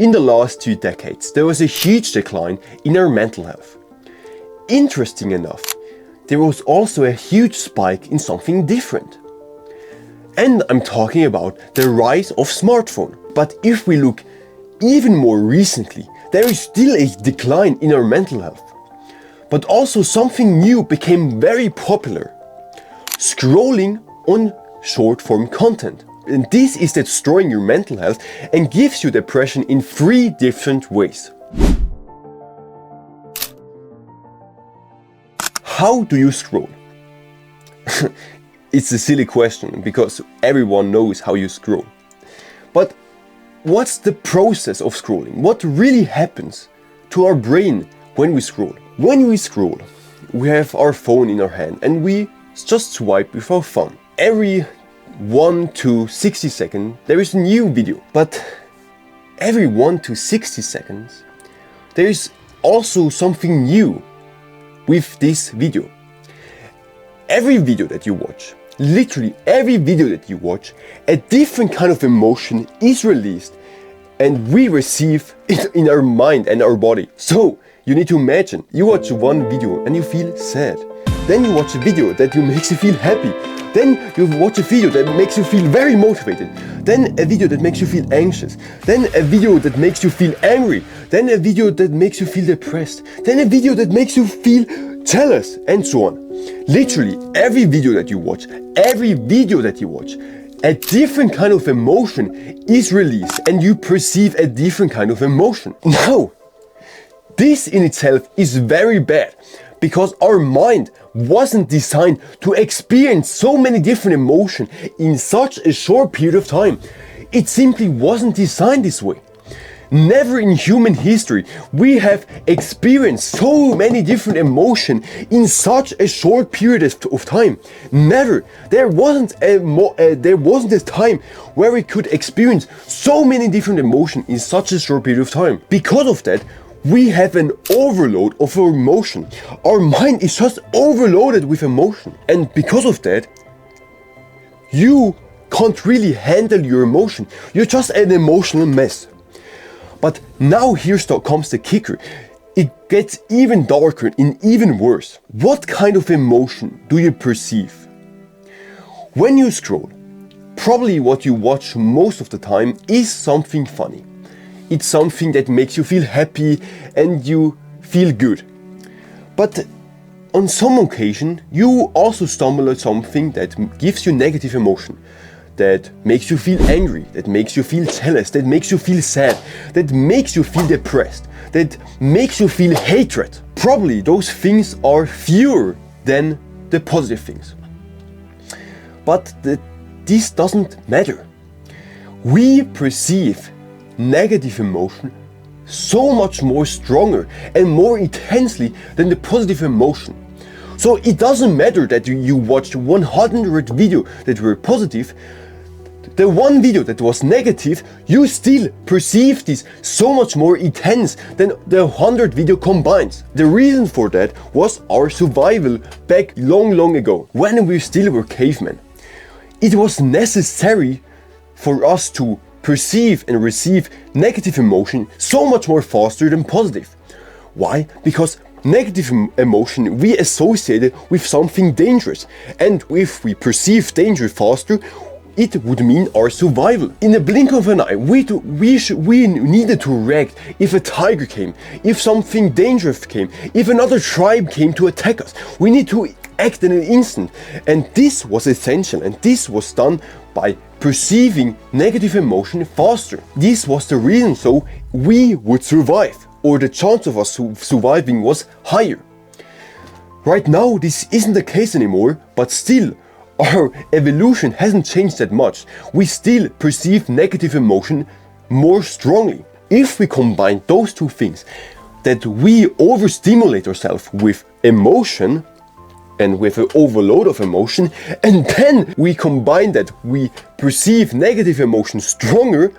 In the last 2 decades, there was a huge decline in our mental health. Interesting enough, there was also a huge spike in something different. And I'm talking about the rise of smartphone. But if we look even more recently, there is still a decline in our mental health. But also something new became very popular: scrolling on short form content. And this is destroying your mental health and gives you depression in 3 different ways. How do you scroll? It's a silly question because everyone knows how you scroll. But what's the process of scrolling? What really happens to our brain when we scroll? When we scroll, we have our phone in our hand and we just swipe with our thumb. Every 1 to 60 seconds there is a new video. But every 1 to 60 seconds there is also something new with this video. Every video that you watch, literally every video that you watch, a different kind of emotion is released and we receive it in our mind and our body. So you need to imagine, you watch one video and you feel sad. Then you watch a video that makes you feel happy. Then you watch a video that makes you feel very motivated. Then a video that makes you feel anxious. Then a video that makes you feel angry. Then a video that makes you feel depressed. Then a video that makes you feel jealous, and so on. Literally every video that you watch, a different kind of emotion is released and you perceive a different kind of emotion. Now, this in itself is very bad because our mind wasn't designed to experience so many different emotions in such a short period of time. It simply wasn't designed this way. Never in human history we have experienced so many different emotions in such a short period of time. Never. There wasn't a time where we could experience so many different emotions in such a short period of time. Because of that, we have an overload of emotion. Our mind is just overloaded with emotion. And because of that, you can't really handle your emotion. You're just an emotional mess. But now comes the kicker. It gets even darker and even worse. What kind of emotion do you perceive? When you scroll, probably what you watch most of the time is something funny. It's something that makes you feel happy and you feel good. But on some occasion, you also stumble at something that gives you negative emotion. That makes you feel angry, that makes you feel jealous, that makes you feel sad, that makes you feel depressed, that makes you feel hatred. Probably those things are fewer than the positive things. But this doesn't matter. We perceive negative emotion so much more stronger and more intensely than the positive emotion. So it doesn't matter that you watched 100 videos that were positive. The one video that was negative, you still perceive this so much more intense than the 100 video combined. The reason for that was our survival back long ago, when we still were cavemen. It was necessary for us to perceive and receive negative emotion so much more faster than positive. Why? Because negative emotion we associated with something dangerous, and if we perceive danger faster, it would mean our survival. In the blink of an eye, we needed to react if a tiger came, if something dangerous came, if another tribe came to attack us. We need to act in an instant, and this was essential, and this was done by perceiving negative emotion faster. This was the reason so we would survive, or the chance of us surviving was higher. Right now this isn't the case anymore, but still our evolution hasn't changed that much. We still perceive negative emotion more strongly. If we combine those two things, that we overstimulate ourselves with emotion and with an overload of emotion, and then we combine that we perceive negative emotion stronger,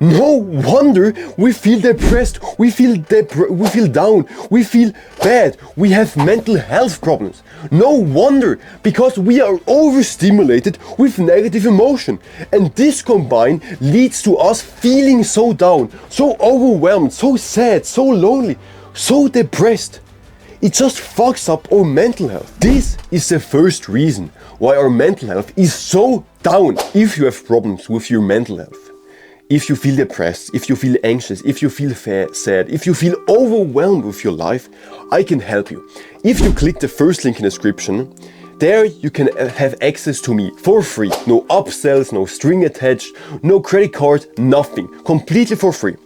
No wonder we feel depressed, we feel down, we feel bad, we have mental health problems. No wonder, because we are overstimulated with negative emotion. And this combined leads to us feeling so down, so overwhelmed, so sad, so lonely, so depressed. It just fucks up our mental health. This is the first reason why our mental health is so down. If you have problems with your mental health, if you feel depressed, if you feel anxious, if you feel sad, if you feel overwhelmed with your life, I can help you. If you click the first link in the description, there you can have access to me for free. No upsells, no string attached, no credit card, nothing. Completely for free.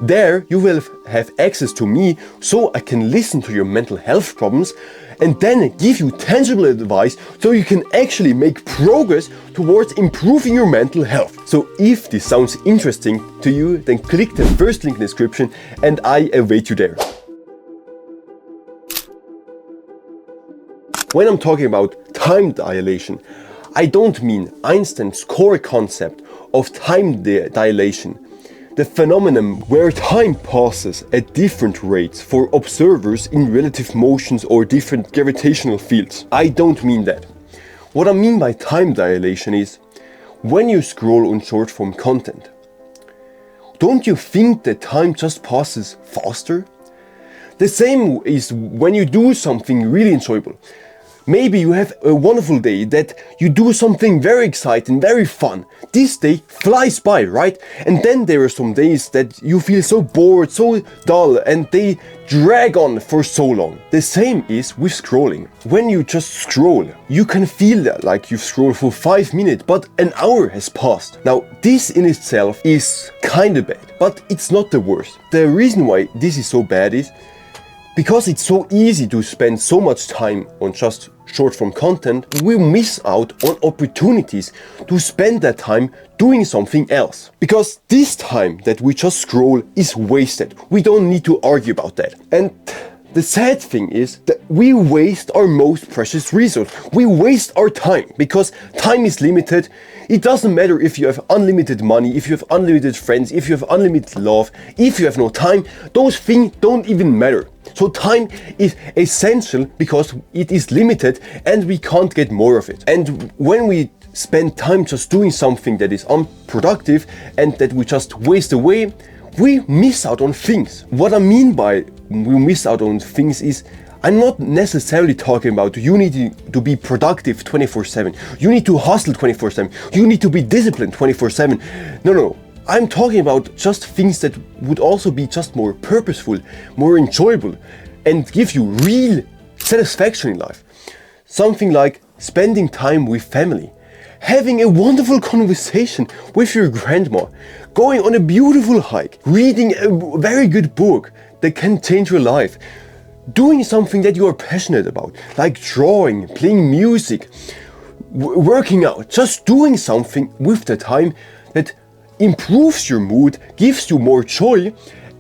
There you will have access to me so I can listen to your mental health problems and then give you tangible advice so you can actually make progress towards improving your mental health. So if this sounds interesting to you, then click the first link in the description and I await you there. When I'm talking about time dilation, I don't mean Einstein's core concept of time dilation, the phenomenon where time passes at different rates for observers in relative motions or different gravitational fields. I don't mean that. What I mean by time dilation is when you scroll on short form content. Don't you think that time just passes faster? The same is when you do something really enjoyable. Maybe you have a wonderful day that you do something very exciting, very fun. This day flies by, right? And then there are some days that you feel so bored, so dull, and they drag on for so long. The same is with scrolling. When you just scroll, you can feel that like you've scrolled for 5 minutes, but an hour has passed. Now, this in itself is kinda bad, but it's not the worst. The reason why this is so bad is because it's so easy to spend so much time on just short form content, we miss out on opportunities to spend that time doing something else. Because this time that we just scroll is wasted. We don't need to argue about that. And the sad thing is that we waste our most precious resource. We waste our time because time is limited. It doesn't matter if you have unlimited money, if you have unlimited friends, if you have unlimited love, if you have no time, those things don't even matter. So time is essential because it is limited and we can't get more of it. And when we spend time just doing something that is unproductive and that we just waste away, we miss out on things. What I mean by we miss out on things is I'm not necessarily talking about you need to be productive 24/7. You need to hustle 24/7. You need to be disciplined 24/7. No. I'm talking about just things that would also be just more purposeful, more enjoyable, and give you real satisfaction in life. Something like spending time with family, having a wonderful conversation with your grandma, going on a beautiful hike, reading a very good book that can change your life, doing something that you are passionate about, like drawing, playing music, working out, just doing something with the time that improves your mood, gives you more joy,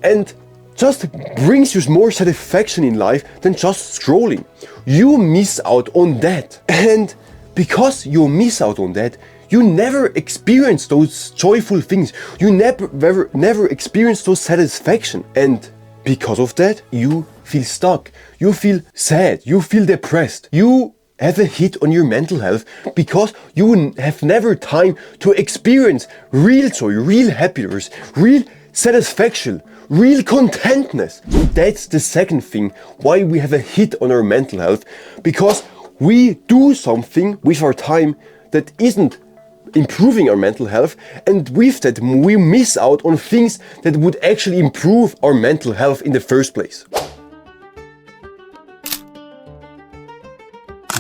and just brings you more satisfaction in life than just scrolling. You miss out on that. And because you miss out on that, you never experience those joyful things. You never experience those satisfaction. And because of that, you feel stuck. You feel sad. You feel depressed. You have a hit on your mental health because you have never time to experience real joy, real happiness, real satisfaction, real contentness. So that's the second thing why we have a hit on our mental health, because we do something with our time that isn't improving our mental health, and with that we miss out on things that would actually improve our mental health in the first place.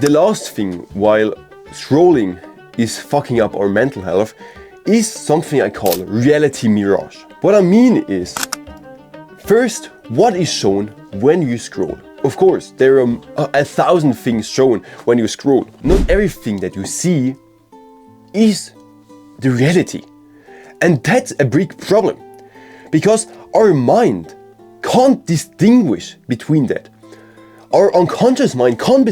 The last thing while scrolling is fucking up our mental health is something I call reality mirage. What I mean is, first, what is shown when you scroll? Of course, there are 1,000 things shown when you scroll. Not everything that you see is the reality. And that's a big problem, because our mind can't distinguish between that. Our unconscious mind can't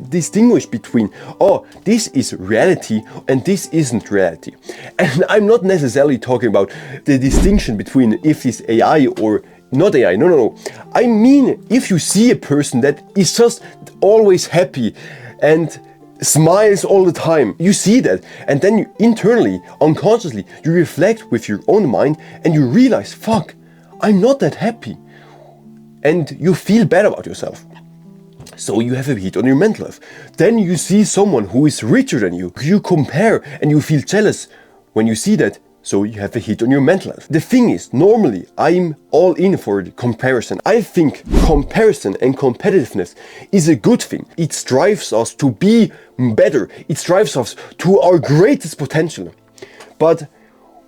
distinguish between, oh, this is reality and this isn't reality. And I'm not necessarily talking about the distinction between if it's AI or not AI, no. I mean, if you see a person that is just always happy and smiles all the time, you see that, and then you internally, unconsciously, you reflect with your own mind and you realize, fuck, I'm not that happy. And you feel bad about yourself. So you have a hit on your mental health. Then you see someone who is richer than you. You compare and you feel jealous when you see that. So you have a hit on your mental health. The thing is, normally I'm all in for the comparison. I think comparison and competitiveness is a good thing. It drives us to be better. It drives us to our greatest potential. But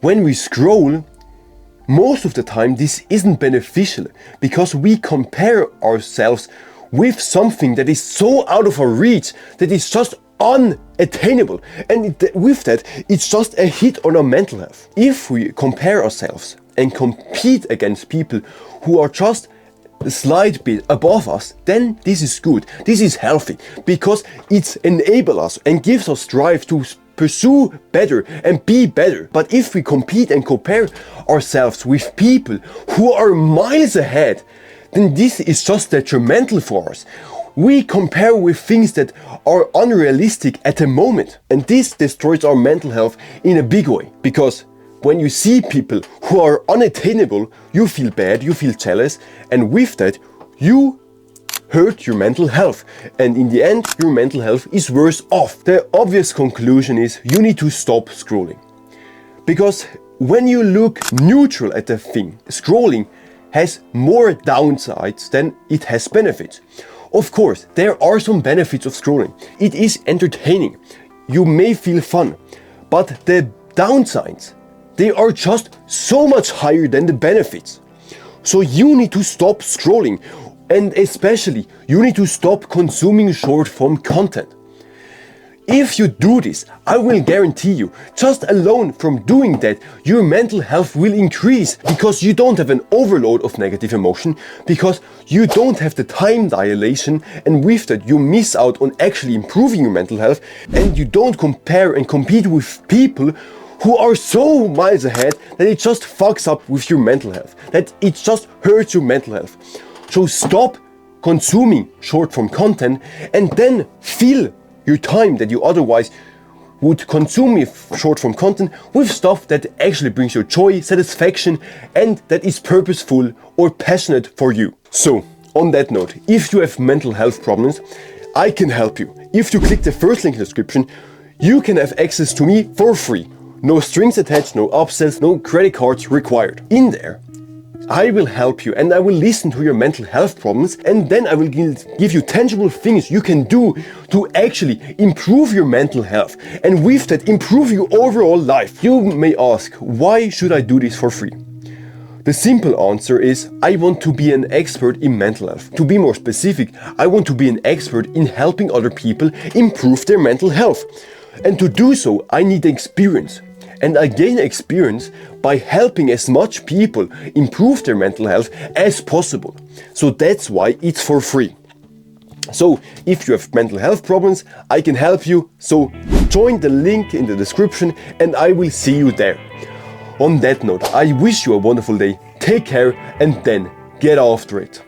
when we scroll, most of the time this isn't beneficial because we compare ourselves with something that is so out of our reach that is just unattainable, and with that it's just a hit on our mental health. If we compare ourselves and compete against people who are just a slight bit above us, then this is good, this is healthy, because it enables us and gives us drive to pursue better and be better. But if we compete and compare ourselves with people who are miles ahead, then this is just detrimental for us. We compare with things that are unrealistic at the moment, and this destroys our mental health in a big way. Because when you see people who are unattainable, you feel bad, you feel jealous, and with that, you hurt your mental health. And in the end, your mental health is worse off. The obvious conclusion is you need to stop scrolling. Because when you look neutral at the thing, scrolling has more downsides than it has benefits. Of course, there are some benefits of scrolling. It is entertaining. You may feel fun, but the downsides, they are just so much higher than the benefits. So you need to stop scrolling, and especially you need to stop consuming short form content. If you do this, I will guarantee you, just alone from doing that, your mental health will increase, because you don't have an overload of negative emotion, because you don't have the time dilation, and with that you miss out on actually improving your mental health, and you don't compare and compete with people who are so miles ahead that it just fucks up with your mental health, that it just hurts your mental health. So stop consuming short form content and then fill your time that you otherwise would consume with short form content with stuff that actually brings you joy, satisfaction, and that is purposeful or passionate for you. So, on that note, if you have mental health problems, I can help you. If you click the first link in the description, you can have access to me for free. No strings attached, no upsells, no credit cards required. In there, I will help you and I will listen to your mental health problems, and then I will give you tangible things you can do to actually improve your mental health, and with that improve your overall life. You may ask, why should I do this for free? The simple answer is, I want to be an expert in mental health. To be more specific, I want to be an expert in helping other people improve their mental health. And to do so, I need experience. And I gain experience by helping as much people improve their mental health as possible. So that's why it's for free. So if you have mental health problems, I can help you. So join the link in the description and I will see you there. On that note, I wish you a wonderful day. Take care and then get after it.